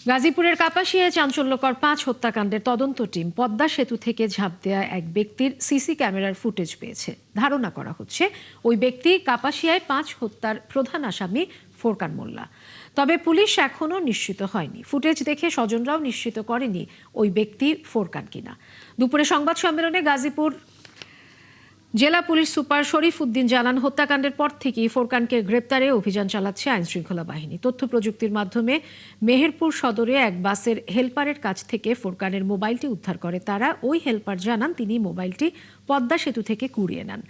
গাজীপুরের কাপাসিয়ায় চাঞ্চল্যকর ৫ হত্যাকাণ্ডের তদন্ত টিম পদ্মা সেতু থেকে ঝাঁপ দেয়া এক ব্যক্তির সিসি ক্যামেরার ফুটেজ পেয়েছে। ধারণা করা হচ্ছে ওই ব্যক্তি কাপাসিয়ায় ৫ হত্যার প্রধান আসামি ফোরকান মোল্লা। তবে পুলিশ এখনও নিশ্চিত হয়নি। ফুটেজ দেখে স্বজনরাও নিশ্চিত করেনি ওই ব্যক্তি ফোরকান কিনা। দুপুরে সংবাদ সম্মেলনে গাজীপুর জেলা পুলিশ সুপার শরীফ উদ্দিন জানান, হত্যাকাণ্ডের পর থেকেই ফোরকানকে গ্রেপ্তারে অভিযান চালাচ্ছে আইনশৃঙ্খলা বাহিনী। তথ্য প্রযুক্তির মাধ্যমে মেহেরপুর সদরে এক বাসের হেলপারের কাছ থেকে ফোরকানের মোবাইলটি উদ্ধার করে তারা। ওই হেলপার জানান তিনি মোবাইলটি পদ্মা সেতু থেকে কুড়িয়ে নেন।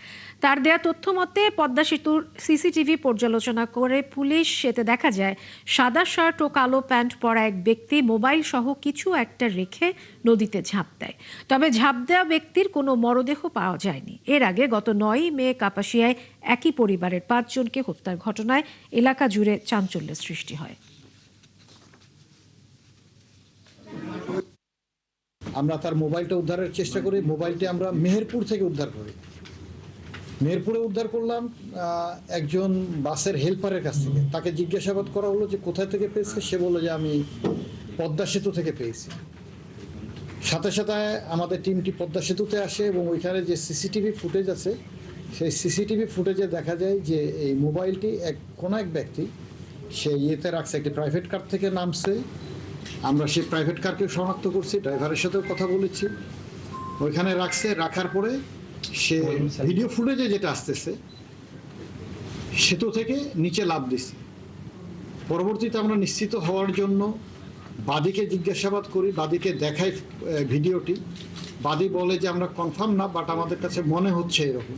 তার দেয়া তথ্য মতে পদ্মা সেতুর সিসিটিভি পর্যালোচনা করে পুলিশ এতে দেখা যায় সাদা শার্ট ও কালো প্যান্ট পরা এক ব্যক্তি মোবাইল সহ কিছু একটা রেখে নদীতে ঝাঁপ দেয়। তবে ঝাঁপ দেওয়া ব্যক্তির কোনো মরদেহ পাওয়া যায়নি। এর আগে গত ৯ মে কাপাসিয়ায় একই পরিবারের ৫ জনকে হত্যার ঘটনায় এলাকা জুড়ে চাঞ্চল্যের সৃষ্টি হয়। আমরা তার মোবাইলটা উদ্ধারের চেষ্টা করি। মোবাইলটি আমরা মেহেরপুর থেকে উদ্ধার করি। মেহেরপুরে উদ্ধার করলাম একজন বাসের হেল্পারের কাছ থেকে। তাকে জিজ্ঞাসাবাদ করা হলো যে কোথায় থেকে পেয়েছে। সে বলল যে আমি পদ্মা সেতু থেকে পেয়েছি। সাথে সাথে আমাদের টিমটি পদ্মা সেতুতে আসে এবং ওইখানে যে সিসিটিভি ফুটেজ আছে সেই সিসিটিভি ফুটেজে দেখা যায় যে এই মোবাইলটি কোনো এক ব্যক্তি সে ইয়েতে রাখছে, একটি প্রাইভেট কার থেকে নামছে। আমরা সেই প্রাইভেট কারকে শনাক্ত করছি, ড্রাইভারের সাথেও কথা বলেছি। ওইখানে রাখার পরে সে ভিডিও ফুটেজে যেটা আসতেছে সেতু থেকে নিচে লাফ দিছে। পরবর্তীতে আমরা নিশ্চিত হওয়ার জন্য বাদীকে জিজ্ঞাসাবাদ করি, বাদীকে দেখাই ভিডিওটি। বাদী বলে যে আমরা কনফার্ম না, বাট আমাদের কাছে মনে হচ্ছে এরকম।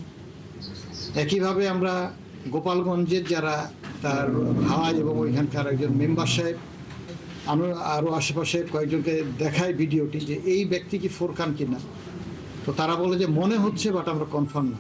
একইভাবে আমরা গোপালগঞ্জের যারা তার ভাই এবং ওইখানকার একজন মেম্বার সাহেব, আমরা আরও আশেপাশে কয়েকজনকে দেখাই ভিডিওটি যে এই ব্যক্তি কি ফোরকান কিনা। তো তারা বলে যে মনে হচ্ছে, বাট আমরা কনফার্ম না।